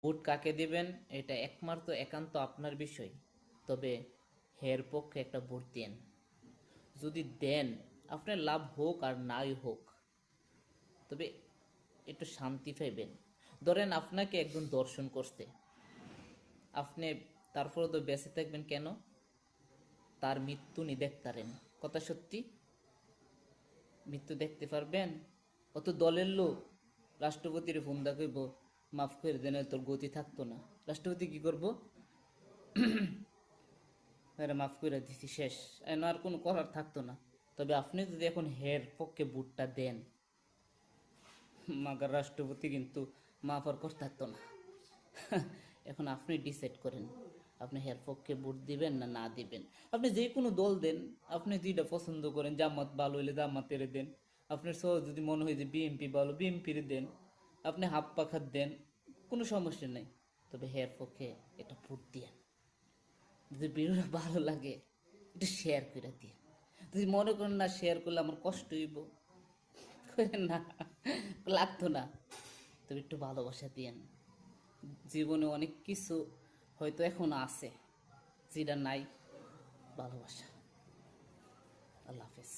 Vote কাকে দিবেন এটা একমাত্র একান্ত আপনার বিষয়। তবে হের পক্ষে একটা ভোট দেন। যদি দেন, আপনার লাভ হোক আর নাই হোক, তবে একটু শান্তি পাইবেন। ধরেন আপনাকে একজন দর্শন করছে, আপনি তারপরে তো বেঁচে থাকবেন কেন? তার মৃত্যু নি দেখতারেন, কথা সত্যি। মৃত্যু দেখতে পারবেন? অত দলের লোক রাষ্ট্রপতির ফোন দা কইব মাফ করে দেন, তোর গতি থাকতো না। রাষ্ট্রপতি কি করব? আরে মাফ করে দিছি, শেষ, এন আর কোনো করার থাকতো না। তবে আপনি যদি এখন হের পক্ষে ভোটটা দেন, মাগার রাষ্ট্রপতি কিন্তু মাফ আর কর থাকতো না। এখন আপনি ডিসাইড করেন, আপনি হের পক্ষে ভোট দিবেন না না দিবেন। আপনি যে কোনো দল দেন, আপনি যেটা পছন্দ করেন, জামাত ভালো হইলে জামাতের দেন, আপনার সহজ যদি মনে হয় যে বিএমপি ভালো বিএমপির দেন, আপনি হাফ পাখার দেন, কোনো সমস্যা নেই। তবে হের পক্ষে এটা ভোট দিয়েন। যদি ভিডিওটা ভালো লাগে একটু শেয়ার করে দিন। যদি মনে করেন না শেয়ার করলে আমার কষ্ট হইব, করেন না, লাগতো না, তবে একটু ভালোবাসা দিয়েন। জীবনে অনেক কিছু হয়তো এখনো আছে যেটা নাই, ভালোবাসা। আল্লাহ হাফেজ।